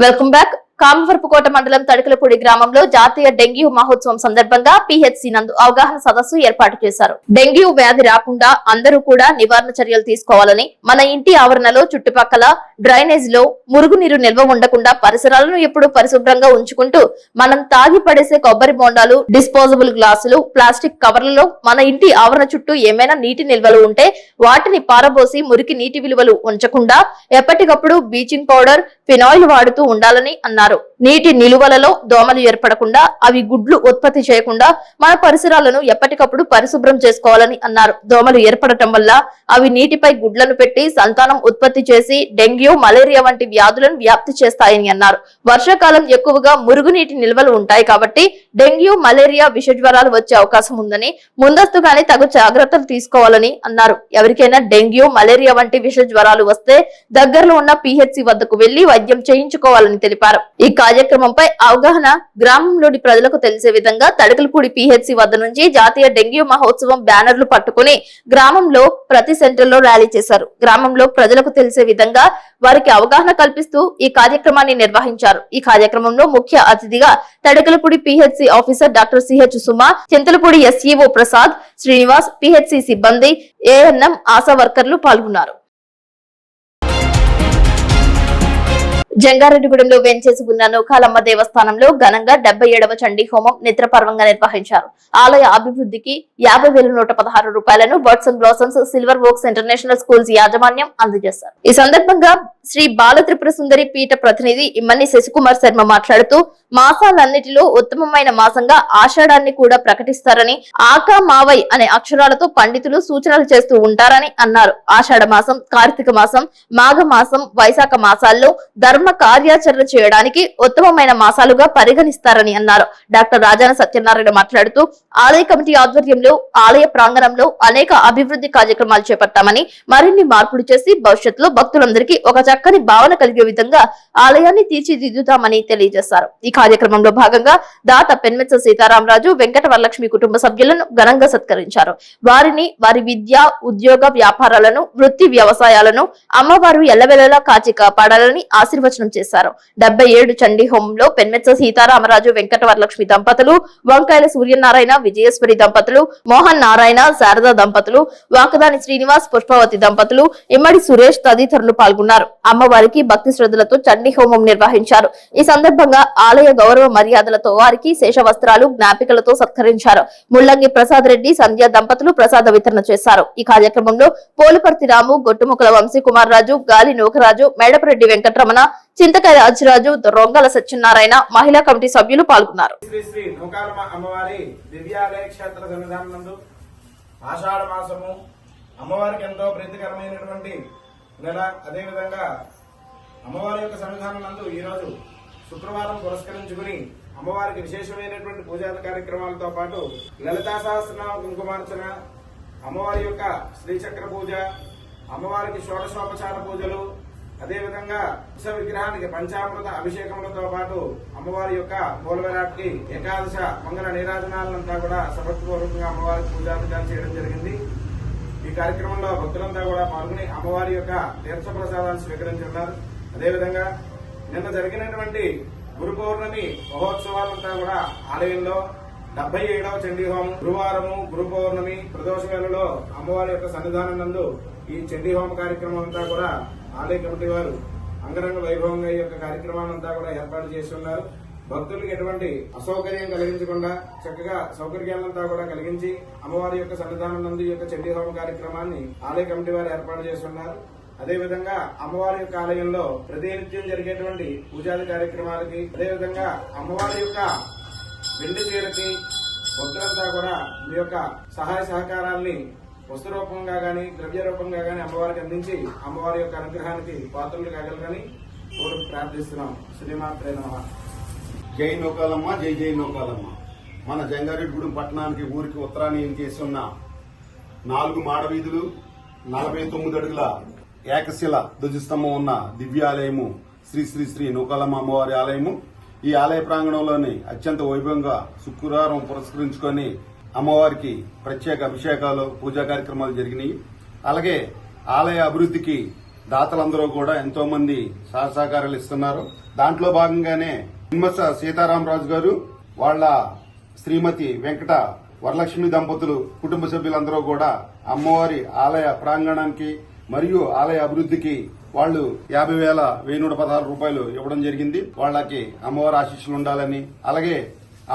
Welcome back. Kamavarapukota మండలం తడకలపూడి గ్రామంలో జాతీయ డెంగ్యూ మహోత్సవం సందర్భంగా పిహెచ్సి నందు అవగాహన సదస్సు ఏర్పాటు చేశారు. డెంగ్యూ వ్యాధి రాకుండా అందరూ కూడా నివారణ చర్యలు తీసుకోవాలని, మన ఇంటి ఆవరణలో చుట్టుపక్కల డ్రైనేజ్ లో మురుగునీరు నిల్వ ఉండకుండా పరిసరాలను ఎప్పుడూ పరిశుభ్రంగా ఉంచుకుంటూ మనం తాగి పడేసే కొబ్బరి బోండాలు, డిస్పోజబుల్ గ్లాసులు, ప్లాస్టిక్ కవర్లలో మన ఇంటి ఆవరణ చుట్టూ ఏమైనా నీటి నిల్వలు ఉంటే వాటిని పారబోసి మురికి నీటి విలువలు ఉంచకుండా ఎప్పటికప్పుడు బ్లీచింగ్ పౌడర్, ఫినాయిల్ వాడుతూ ఉండాలని అన్నారు. నీటి నిలువలలో దోమలు ఏర్పడకుండా, అవి గుడ్లు ఉత్పత్తి చేయకుండా మన పరిసరాలను ఎప్పటికప్పుడు పరిశుభ్రం చేసుకోవాలని అన్నారు. దోమలు ఏర్పడటం వల్ల అవి నీటిపై గుడ్లను పెట్టి సంతానం ఉత్పత్తి చేసి డెంగ్యూ, మలేరియా వంటి వ్యాధులను వ్యాప్తి చేస్తాయని అన్నారు. వర్షాకాలం ఎక్కువగా మురుగునీటి నిల్వలు ఉంటాయి కాబట్టి డెంగ్యూ, మలేరియా, విష జ్వరాలు వచ్చే అవకాశం ఉందని ముందస్తుగానే తగు జాగ్రత్తలు తీసుకోవాలని అన్నారు. ఎవరికైనా డెంగ్యూ, మలేరియా వంటి విష జ్వరాలు వస్తే దగ్గరలో ఉన్న పిహెచ్సి వద్దకు వెళ్లి వైద్యం చేయించుకోవాలని తెలిపారు. ఈ కార్యక్రమంపై అవగాహన గ్రామంలోని ప్రజలకు తెలిసే విధంగా తడకలపూడి పిహెచ్సి వద్ద నుంచి జాతీయ డెంగ్యూ మహోత్సవం బ్యానర్లు పట్టుకుని గ్రామంలో ప్రతి సెంటర్లో ర్యాలీ చేశారు. గ్రామంలో ప్రజలకు తెలిసే విధంగా వారికి అవగాహన కల్పిస్తూ ఈ కార్యక్రమాన్ని నిర్వహించారు. ఈ కార్యక్రమంలో ముఖ్య అతిథిగా తడకలపూడి పిహెచ్సి ఆఫీసర్ డాక్టర్ సిహెచ్ సుమా, చింతలపూడి ఎస్ఈఓ ప్రసాద్, శ్రీనివాస్, పిహెచ్సి సిబ్బంది, ఏఎన్ఎం, ఆశా వర్కర్లు పాల్గొన్నారు. జంగారెడ్డిగూడెంలో వేంచేసి ఉన్న నూకాలమ్మ దేవస్థానంలో ఘనంగా 77వ చండీ హోమం నిద్రపర్వంగా నిర్వహించారు. ఆలయ అభివృద్ధికి 50,116 రూపాయలను birds and blossoms silver oaks international schools యాజమాన్యం అందజేశారు. ఈ సందర్భంగా శ్రీ బాల త్రిపుర సుందరి పీఠ ప్రతినిధి ఇమ్మని శశికుమార్ శర్మ మాట్లాడుతూ మాసాలన్నిటిలో ఉత్తమమైన మాసంగా ఆషాఢాన్ని కూడా ప్రకటిస్తారని, ఆకా మావై అనే అక్షరాలతో పండితులు సూచనలు చేస్తూ ఉంటారని అన్నారు. ఆషాఢ మాసం, కార్తీక మాసం, మాఘ మాసం, వైశాఖ మాసాల్లో ధర్మ కార్యాచరణ చేయడానికి ఉత్తమమైన మాసాలుగా పరిగణిస్తారని అన్నారు. డాక్టర్ రాజాన సత్యనారాయణ మాట్లాడుతూ ఆలయ కమిటీ ఆధ్వర్యంలో ఆలయ ప్రాంగణంలో అనేక అభివృద్ధి కార్యక్రమాలు చేపట్టామని, మరిన్ని మార్పులు చేసి భవిష్యత్తులో భక్తులందరికీ ఒక చక్కని భావన కలిగే విధంగా ఆలయాన్ని తీర్చిదిద్దుతామని తెలియజేశారు. ఈ కార్యక్రమంలో భాగంగా దాత పెన్మెత్స సీతారామరాజు, వెంకట వరలక్ష్మి కుటుంబ సభ్యులను ఘనంగా సత్కరించారు. వారిని, వారి విద్య, ఉద్యోగ, వ్యాపారాలను, వృత్తి వ్యవసాయాలను అమ్మవారు ఎల్లవెల్లలా కాచి కాపాడాలని ఆశీర్వచనం చేశారు. 77 చండీ హోమంలో పెన్మెత్స సీతారామరాజు, వెంకట వరలక్ష్మి దంపతులు, వంకాయల సూర్యనారాయణ, విజయేశ్వరి దంపతులు, మోహన్ నారాయణ, శారదా దంపతులు, వాకదాని శ్రీనివాస్, పుష్పవతి దంపతులు, ఇమ్మడి సురేష్ తదితరులు పాల్గొన్నారు. అమ్మవారికి భక్తి శ్రద్ధలతో చండీ హోమం నిర్వహించారు. ఈ సందర్భంగా ఆలయ గౌరవ మర్యాదలతో వారికి శేష వస్త్రాలు, జ్ఞాపికలతో సత్కరించారు. ముల్లంగి ప్రసాద్ రెడ్డి, సంధ్య దంపతులు ప్రసాద వితరణ చేశారు. ఈ కార్యక్రమంలో పోలుపర్తి రాము, గొట్టుముక్కల వంశీ కుమార్ రాజు, గాలి నూకరాజు, మేడపరెడ్డి వెంకటరమణ, చింతకాయ రాజరాజు, రొంగల సత్యనారాయణ, మహిళా కమిటీ సభ్యులు పాల్గొన్నారు. శ్రీ నూకాలమ్మ అమ్మవారి దివ్యాలయ క్షేత్ర సన్నిధానం నందు ఆషాఢ మాసము అమ్మవారికి ఎంతో ప్రీతికరమైనటువంటి నెల. అదేవిధంగా అమ్మవారి యొక్క సన్నిధానం నందు ఈరోజు శుక్రవారం పురస్కరించుకుని అమ్మవారికి విశేషమైనటువంటి పూజా కార్యక్రమాలతో పాటు లలితా సహస్రనామ కుంకుమార్చన, అమ్మవారి యొక్క శ్రీచక్ర పూజ, అమ్మవారికి షోడశోపచార పూజలు, అదేవిధంగా ఉత్సవ విగ్రహానికి పంచామృత అభిషేకములతో పాటు అమ్మవారి యొక్క మూలవిరాట్కి ఏకాదశ మంగళ నీరాజనాలంతా కూడా సమర్థపూర్వకంగా అమ్మవారికి పూజాధికారం చేయడం జరిగింది. ఈ కార్యక్రమంలో భక్తులంతా కూడా పాల్గొని అమ్మవారి యొక్క తీర్థ ప్రసాదాన్ని స్వీకరించున్నారు. అదేవిధంగా నిన్న జరిగినటువంటి గురు పౌర్ణమి మహోత్సవాలంతా కూడా ఆలయంలో 77వ చండీ హోమం, గురువారము, గురు పౌర్ణమి, ప్రదోష వేళలో అమ్మవారి యొక్క సన్నిధానం నందు ఈ చండీ హోమ కార్యక్రమం అంతా కూడా ఆలయ కమిటీ వారు అంగరంగ వైభవంగా ఈ యొక్క కార్యక్రమాలంతా కూడా ఏర్పాటు చేసి ఉన్నారు. భక్తులకు ఎటువంటి అసౌకర్యం కలిగించకుండా చక్కగా సౌకర్యాలంతా కూడా కలిగించి అమ్మవారి యొక్క సన్నిధానం నందు ఈ యొక్క చండీ హోమ కార్యక్రమాన్ని ఆలయ కమిటీ వారు ఏర్పాటు చేస్తున్నారు. అదేవిధంగా అమ్మవారి యొక్క ఆలయంలో ప్రతినిత్యం జరిగేటువంటి పూజాది కార్యక్రమాలకి, అదేవిధంగా అమ్మవారి యొక్క వెండి చీరకి భక్తులంతా కూడా మీ యొక్క సహాయ సహకారాల్ని వస్తు రూపంగా గాని, ద్రవ్య రూపంగా గాని అమ్మవారికి అందించి అమ్మవారి యొక్క అనుగ్రహానికి పాత్రలు కాగలరని కోరి ప్రార్థిస్తున్నాం. శ్రీమాత్రే నమః. జై నూకాలమ్మ, జై జై నూకాలమ్మ. మన జంగారెడ్డిగూడెం పట్టణానికి ఊరికి ఉత్తరాన్ని ఏం చేసి ఉన్న 4 మాడవీధులు, 49 అడుగుల ఏకశిల ధ్వజస్తంభం ఉన్న దివ్యాలయము శ్రీ శ్రీ శ్రీ నూకాలమ్మ అమ్మవారి ఆలయము. ఈ ఆలయ ప్రాంగణంలోని అత్యంత వైభవంగా శుక్రవారం పురస్కరించుకొని అమ్మవారికి ప్రత్యేక అభిషేకాలు, పూజా కార్యక్రమాలు జరిగినాయి. అలాగే ఆలయ అభివృద్ధికి దాతలందరూ కూడా ఎంతో మంది సహకారాలు ఇస్తున్నారు. దాంట్లో భాగంగానే నిమ్మస సీతారామరాజు గారు వాళ్ళ శ్రీమతి వెంకట వరలక్ష్మి దంపతులు కుటుంబ సభ్యులందరూ కూడా అమ్మవారి ఆలయ ప్రాంగణానికి మరియు ఆలయ అభివృద్ధికి వాళ్ళు 50,116 రూపాయలు ఇవ్వడం జరిగింది. వాళ్ళకి అమ్మవారి ఆశీస్సులు ఉండాలని, అలాగే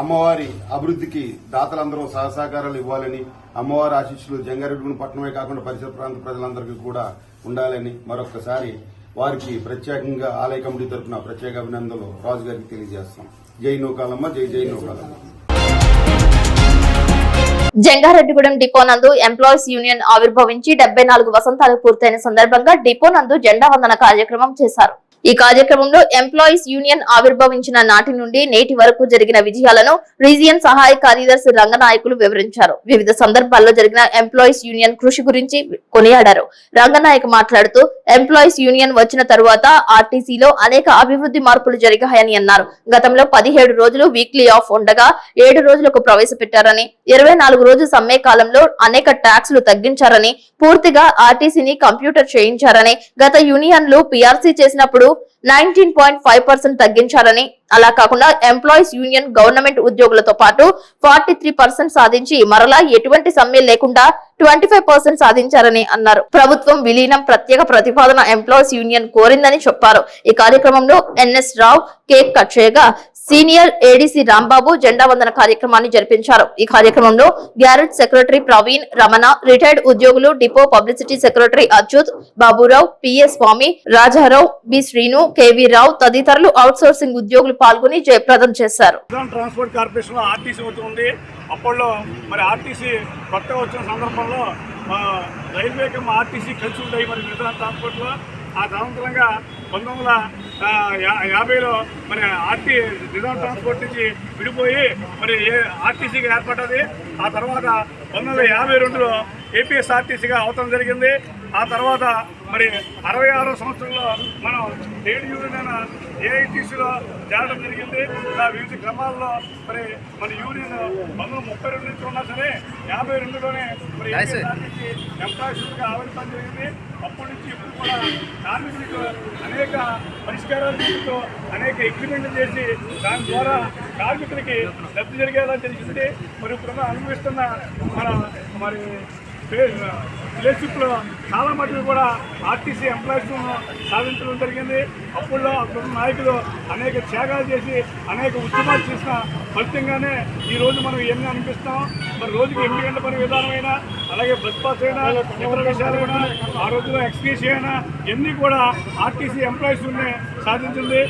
అమ్మవారి అభివృద్ధికి దాతలందరూ సహకారాలు ఇవ్వాలని, అమ్మవారి ఆశీస్సులు జంగారెడ్డిగూడెం పట్టణమే కాకుండా పరిసర ప్రాంత ప్రజలందరికీ కూడా ఉండాలని మరొకసారి వారికి ప్రత్యేకంగా ఆలయ కమిటీ తరఫున ప్రత్యేక అభినందనలు రాజు గారికి తెలియజేస్తాం. జై నూకాలమ్మ, జై జై నూకాలమ్మ. జంగారెడ్డిగూడెం డిపో నందు ఎంప్లాయీస్ యూనియన్ ఆవిర్భవించి 74 వసంతాలు పూర్తయిన సందర్భంగా డిపో నందు జెండా వందన కార్యక్రమం చేశారు. ఈ కార్యక్రమంలో ఎంప్లాయీస్ యూనియన్ ఆవిర్భవించిన నాటి నుండి నేటి వరకు జరిగిన విజయాలను రీజియన్ సహాయ కార్యదర్శి రంగనాయకులు వివరించారు. వివిధ సందర్భాల్లో జరిగిన ఎంప్లాయీస్ యూనియన్ కృషి గురించి కొనియాడారు. రంగనాయక్ మాట్లాడుతూ ఎంప్లాయీస్ యూనియన్ వచ్చిన తరువాత ఆర్టీసీలో అనేక అభివృద్ధి మార్పులు జరిగాయని అన్నారు. గతంలో 17 రోజులు వీక్లీ ఆఫ్ ఉండగా 7 రోజులకు ప్రవేశపెట్టారని, 24 రోజుల సమ్మె కాలంలో అనేక ట్యాక్సులు తగ్గించారని, పూర్తిగా ఆర్టీసీని కంప్యూటర్ చేయించారని, గత యూనియన్లు పీఆర్సీ చేసినప్పుడు 19.5% తగ్గించారని, అలా కాకుండా ఎంప్లాయీస్ యూనియన్ గవర్నమెంట్ ఉద్యోగులతో పాటు 43% సాధించి మరలా ఎటువంటి సమ్మె లేకుండా 25% సాధించారని అన్నారు. ప్రభుత్వం విలీనం ప్రత్యేక ప్రతిపాదన ఎంప్లాయీస్ యూనియన్ కోరిందని చెప్పారు. ఈ కార్యక్రమంలో ఎన్ఎస్ రావు కేక్ కట్ చేయగా సీనియర్ ఏడీసీ రాంబాబు జెండా వందన కార్యక్రమాన్ని జరిపించారు. ఈ కార్యక్రమంలో గ్యారెట్ సెక్రటరీ ప్రవీణ్, రమణ, రిటైర్డ్ ఉద్యోగులు, depot publicity secretary Achyut, Baburao, PS Swamy, Rajarao, B Srinu, KV Rao తదితరులు అవుట్ సోర్సింగ్ ఉద్యోగులు పాల్గొని జయప్రదం చేశారు. ట్రాన్స్పోర్ట్ కార్పొరేషన్ లో ఆర్టీసీ అవుతుంది. అప్పట్లో మరి ఆర్టీసీ కొత్తగా వచ్చిన సందర్భంలో రైల్వేకి ఆర్టీసీ కలిసి ఉంటాయి మరి మిగతా ట్రాన్స్పోర్ట్ లో. ఆ తదనంతరంగా 1950లో మరి నిజాం ట్రాన్స్పోర్ట్ నుంచి విడిపోయి మరి ఆర్టీసీగా ఏర్పడ్డది. ఆ తర్వాత 1952లో ఏపీఎస్ఆర్టీసీగా అవతరం జరిగింది. ఆ తర్వాత మరి 66వ సంవత్సరంలో మనం ట్రేడ్ యూనియన్ ఏఐటీసీలో చేరడం జరిగింది. వివిధ క్రమాల్లో మరి మన యూనియన్ 1932 నుంచి ఉన్నా సరే 52లోనే మరి ఏపీఎస్ఆర్టీసీ ఎంప్లాయీస్గా ఆవిర్భావం జరిగింది. అప్పటి నుంచి ఇప్పుడు కూడా కార్మికులకు అనేక పరిష్కారాలు చేస్తూ అనేక అగ్రిమెంట్లు చేసి దాని ద్వారా కార్మికులకి లబ్ధి జరిగేలా జరిగింది. మరి ఇప్పుడు అనుభవిస్తున్న మరి రిలేషన్షిప్లో చాలా మటుకు కూడా ఆర్టీసీ ఎంప్లాయీస్ సాధించడం జరిగింది. అప్పుల్లో అక్కడ నాయకులు అనేక త్యాగాలు చేసి అనేక ఉద్యమాలు చేసిన ఫలితంగానే ఈరోజు మనం ఇవన్నీ అనిపిస్తాం. మరి రోజుకి 8 గంటల పని విధానమైనా, అలాగే బస్ పాస్ అయినా, ఇతర విషయాలైనా, ఆ రోజులో ఎక్స్క్యూజ్ అయినా ఇవన్నీ కూడా ఆర్టీసీ ఎంప్లాయీస్ సాధించింది.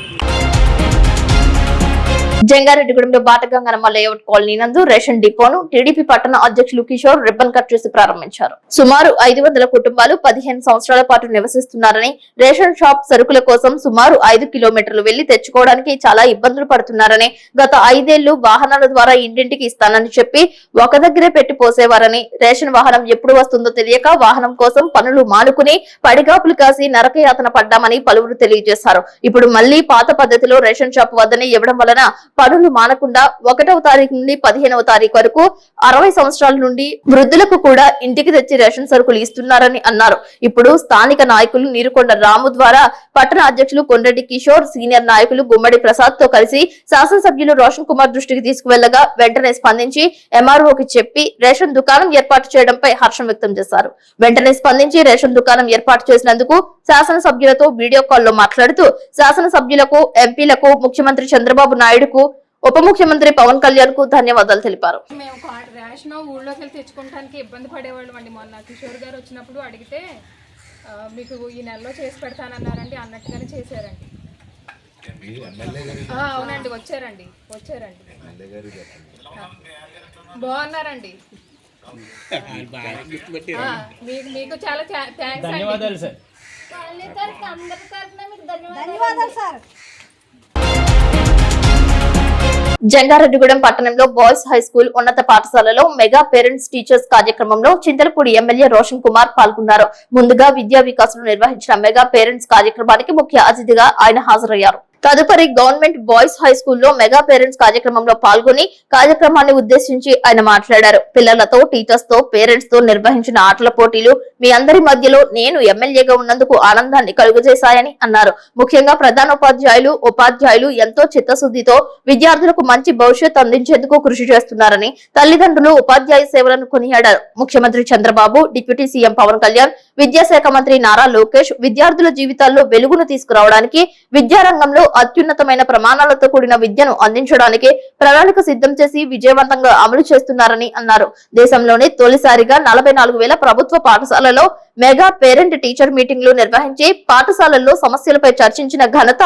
జంగారెడ్డిగూడెంలో బాటగంగనమ్మ లేఅవుట్ కాలనీ నందు రేషన్ డిపోను టీడీపీ పట్టణ అధ్యక్షులు కిషోర్ రిబ్బన్ కట్ చేసి ప్రారంభించారు. సుమారు 500 కుటుంబాలు 15 సంవత్సరాల పాటు నివసిస్తున్నారని, రేషన్ షాప్ సరుకుల కోసం సుమారు 5 కిలోమీటర్లు వెళ్లి తెచ్చుకోవడానికి చాలా ఇబ్బందులు పడుతున్నారని, గత 5 ఏళ్లు వాహనాల ద్వారా ఇంటింటికి ఇస్తానని చెప్పి ఒక దగ్గరే పెట్టి పోసేవారని, రేషన్ వాహనం ఎప్పుడు వస్తుందో తెలియక వాహనం కోసం పనులు మానుకుని పడిగాపులు కాసి నరకయాతన పడ్డామని పలువురు తెలియజేశారు. ఇప్పుడు మళ్లీ పాత పద్ధతిలో రేషన్ షాప్ వద్దనే ఇవ్వడం వలన పనులు మానకుండా 1వ తారీఖు నుండి 15వ తారీఖు వరకు 60 సంవత్సరాల నుండి వృద్ధులకు కూడా ఇంటికి తెచ్చి రేషన్ సరుకులు ఇస్తున్నారని అన్నారు. ఇప్పుడు స్థానిక నాయకులు నీరుకొండ రాము ద్వారా పట్టణ అధ్యక్షులు కొండ్రెడ్డి కిషోర్, సీనియర్ నాయకులు గుమ్మడి ప్రసాద్ తో కలిసి శాసనసభ్యులు రోషన్ కుమార్ దృష్టికి తీసుకువెళ్లగా వెంటనే స్పందించి ఎంఆర్ఓకి చెప్పి రేషన్ దుకాణం ఏర్పాటు చేయడంపై హర్షం వ్యక్తం చేశారు. వెంటనే స్పందించి రేషన్ దుకాణం ఏర్పాటు చేసినందుకు శాసనసభ్యులతో వీడియో కాల్లో మాట్లాడుతూ శాసనసభ్యులకు, ఎంపీలకు, ముఖ్యమంత్రి చంద్రబాబు నాయుడుకు, ఉప ముఖ్యమంత్రి పవన్ కళ్యాణ్ కు ధన్యవాదాలు తెలిపారు. మేము రేషన్ ఊళ్ళోకి వెళ్ళి తెచ్చుకోవడానికి ఇబ్బంది పడేవాళ్ళం అండి. మొన్న కిషోర్ గారు వచ్చినప్పుడు అడిగితే మీకు ఈ నెలలో చేసి పెడతానన్నారండి, అన్నట్టుగానే చేశారండి. అవునండి, వచ్చారండి బాగున్నారండి. మీకు చాలా ధన్యవాదాలు సార్. జంగారెడ్డిగూడెం పట్టణంలో బాయ్స్ హై స్కూల్ ఉన్నత పాఠశాలలో మెగా పేరెంట్స్ టీచర్స్ కార్యక్రమంలో చింతలపూడి ఎమ్మెల్యే రోషన్ కుమార్ పాల్గొన్నారు. ముందుగా విద్యా వికాసులు నిర్వహించిన మెగా పేరెంట్స్ కార్యక్రమానికి ముఖ్య అతిథిగా ఆయన హాజరయ్యారు. తదుపరి గవర్నమెంట్ బాయ్స్ హై స్కూల్లో మెగా పేరెంట్స్ కార్యక్రమంలో పాల్గొని కార్యక్రమాన్ని ఉద్దేశించి ఆయన మాట్లాడారు. పిల్లలతో, టీచర్స్ తో, పేరెంట్స్ తో నిర్వహించిన ఆటల పోటీలు మీ అందరి మధ్యలో నేను ఎమ్మెల్యేగా ఉన్నందుకు ఆనందాన్ని కలుగజేశాయని అన్నారు. ముఖ్యంగా ప్రధానోపాధ్యాయులు, ఉపాధ్యాయులు ఎంతో చిత్తశుద్ధితో విద్యార్థులకు మంచి భవిష్యత్తు అందించేందుకు కృషి చేస్తున్నారని, తల్లిదండ్రులు ఉపాధ్యాయ సేవలను కొనియాడారు. ముఖ్యమంత్రి చంద్రబాబు, డిప్యూటీ సీఎం పవన్ కళ్యాణ్, విద్యాశాఖ మంత్రి నారా లోకేష్ విద్యార్థుల జీవితాల్లో వెలుగును తీసుకురావడానికి, విద్యారంగంలో అత్యున్నతమైన ప్రమాణాలతో కూడిన విద్యను అందించడానికి ప్రణాళిక సిద్ధం చేసి విజయవంతంగా అమలు చేస్తున్నారని అన్నారు. దేశంలోనే తొలిసారిగా 44,000 ప్రభుత్వ పాఠశాలలో మెగా పేరెంట్ టీచర్ మీటింగ్లు నిర్వహించి పాఠశాలల్లో సమస్యలపై చర్చించిన ఘనత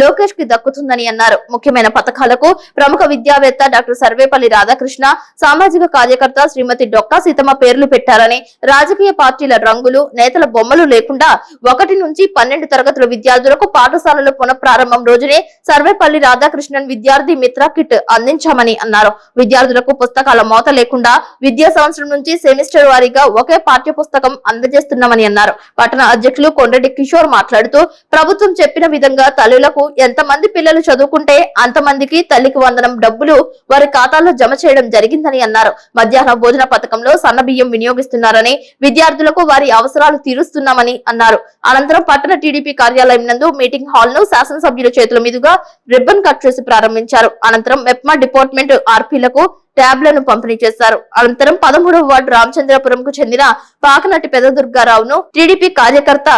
లోకేష్ కి దక్కుతుందని అన్నారు. ముఖ్యమైన పథకాలకు ప్రముఖ విద్యావేత్త డాక్టర్ సర్వేపల్లి రాధాకృష్ణ, సామాజిక కార్యకర్త శ్రీమతి డొక్కా సీతమ్మ పేర్లు పెట్టారని, రాజకీయ పార్టీల రంగులు, నేతల బొమ్మలు లేకుండా 1 నుంచి 12 తరగతుల విద్యార్థులకు పాఠశాలలో పునఃప్రారంభం రోజునే సర్వేపల్లి రాధాకృష్ణన్ విద్యార్థి మిత్ర కిట్ అందించామని అన్నారు. విద్యార్థులకు పుస్తకాల మోత లేకుండా విద్యా సంవత్సరం నుంచి సెమిస్టర్ వారీగా ఒకే పాఠ్య పుస్తకం అందజేస్తున్నామని అన్నారు. పట్టణ అధ్యక్షులు కొండటి కిషోర్ మాట్లాడుతూ ప్రభుత్వం చెప్పిన విధంగా తల్లులకు ఎంతమంది పిల్లలు చదువుకుంటే అంతమందికి తల్లికి వందనం డబ్బులు వారి ఖాతాల్లో జమ చేయడం జరిగిందని అన్నారు. మధ్యాహ్న భోజన పథకంలో సన్న బియ్యం వినియోగిస్తున్నారని, విద్యార్థులకు వారి అవసరాలు తీరుస్తున్నామని అన్నారు. అనంతరం పట్టణ టీడీపీ కార్యాలయం నందు మీటింగ్ హాల్ ను శాసనసభ్యుల చేతుల మీదుగా రిబ్బన్ కట్ చేసి ప్రారంభించారు. అనంతరం మెప్మా డిపార్ట్మెంట్ ఆర్పీలకు ట్యాబ్లను పంపిణీ చేశారు. అనంతరం 13వ వార్డు రామచంద్రపురంకు చెందిన పాకనటి పెద్ద దుర్గారావును టీడీపీ కార్యకర్త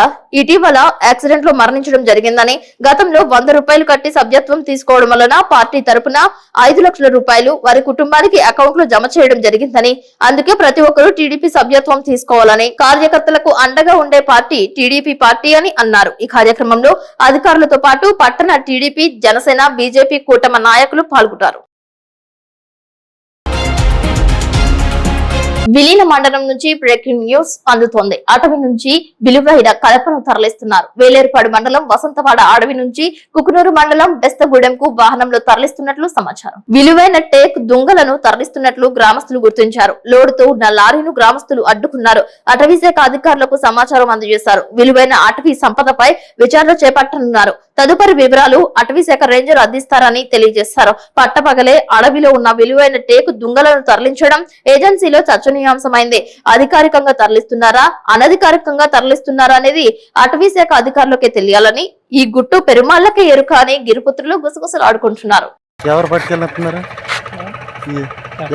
ఇటీవల యాక్సిడెంట్ లో మరణించడం జరిగిందని, గతంలో 100 రూపాయలు కట్టి సభ్యత్వం తీసుకోవడం వలన పార్టీ తరపున 5 లక్షల రూపాయలు వారి కుటుంబానికి అకౌంట్ లో జమ చేయడం జరిగిందని, అందుకే ప్రతి ఒక్కరూ టీడీపీ సభ్యత్వం తీసుకోవాలని, కార్యకర్తలకు అండగా ఉండే పార్టీ టీడీపీ పార్టీ అని అన్నారు. ఈ కార్యక్రమంలో అధికారులతో పాటు పట్టణ టీడీపీ, జనసేన, బీజేపీ కూటమి నాయకులు పాల్గొన్నారు. విలీన మండలం నుంచి బ్రేకింగ్ న్యూస్ అందుతోంది. అటవీ నుంచి విలువైన కలపను తరలిస్తున్నారు. వేలేరుపాడు మండలం వసంతవాడ అడవి నుంచి కుకునూరు మండలం బెస్తగూడెంకు వాహనంలో తరలిస్తున్నట్లు సమాచారం. విలువైన టేక్ దుంగలను తరలిస్తున్నట్లు గ్రామస్తులు గుర్తించారు. లోడుతో ఉన్న లారీను గ్రామస్తులు అడ్డుకున్నారు. అటవీ శాఖ అధికారులకు సమాచారం అందజేశారు. విలువైన అటవీ సంపదపై విచారణ చేపట్టనున్నారు. తదుపరి వివరాలు అటవీ శాఖ రేంజర్ అందిస్తారని తెలియజేశారు. పట్టపగలే అడవిలో ఉన్న విలువైన టేకు దుంగలను తరలించడం ఏజెన్సీలో చర్చనీయాంశమైంది. అధికారికంగా తరలిస్తున్నారా, అనధికారికంగా తరలిస్తున్నారా అనేది అటవీ శాఖ అధికారులకే తెలియాలని, ఈ గుట్టు పెరుమాళ్లకే ఎరుక అని గిరిపుత్రులు గుసగుసలు ఆడుకుంటున్నారు. ఎవరు పట్టుకెళ్తున్నారు?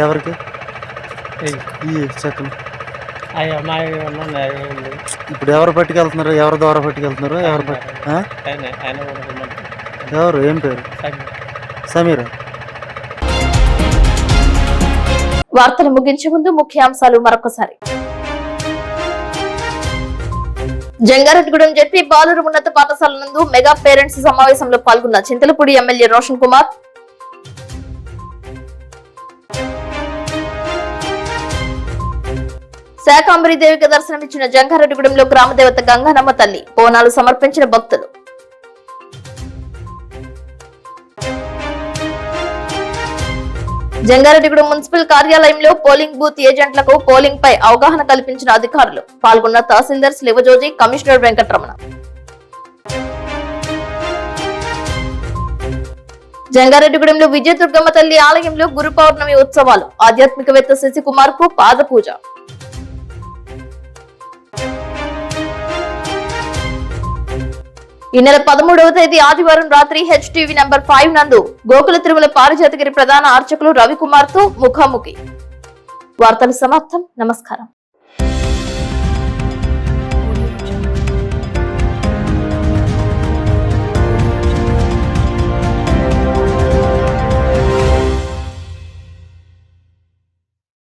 ఎవరికి ఇప్పుడు ఎవరు పట్టుకెళ్తున్నారు? ఎవరి ద్వారా పట్టుకెళ్తున్నారు? ఎవరు? ఏం పేరు? సమీరా. వార్తలు ముగించే ముందు ముఖ్యాంశాలు మరొకసారి. జంగారెడ్డిగూడెం జెడ్పీ బాలుర ఉన్నత పాఠశాల నందు మెగా పేరెంట్స్ సమావేశంలో పాల్గొన్న చింతలపూడి ఎమ్మెల్యే రోషన్ కుమార్. శాకంబరిదేవికి దర్శనమిచ్చిన జంగారెడ్డిగూడెంలో గ్రామదేవత గంగానమ్మ తల్లి. బోనాలు సమర్పించిన భక్తులు. జంగారెడ్డిగూడెం మున్సిపల్ కార్యాలయంలో పోలింగ్ బూత్ ఏజెంట్లకు పోలింగ్ పై అవగాహన కల్పించిన అధికారులు. పాల్గొన్న తహసీల్దార్ శివజోజి, కమిషనర్ వెంకటరమణ. జంగారెడ్డిగూడెంలో విజయదుర్గమ్మ తల్లి ఆలయంలో గురు పౌర్ణమి ఉత్సవాలు. ఆధ్యాత్మికవేత్త శశికుమార్ కు పాద పూజ. ఈ నెల 13వ తేదీ ఆదివారం రాత్రి HTV నంబర్ 5 నందు గోకుల తిరుమల పారిజాతగిరి ప్రధాన అర్చకులు రవికుమార్ తో ముఖాముఖి. వార్తలు సమాప్తం. నమస్కారం.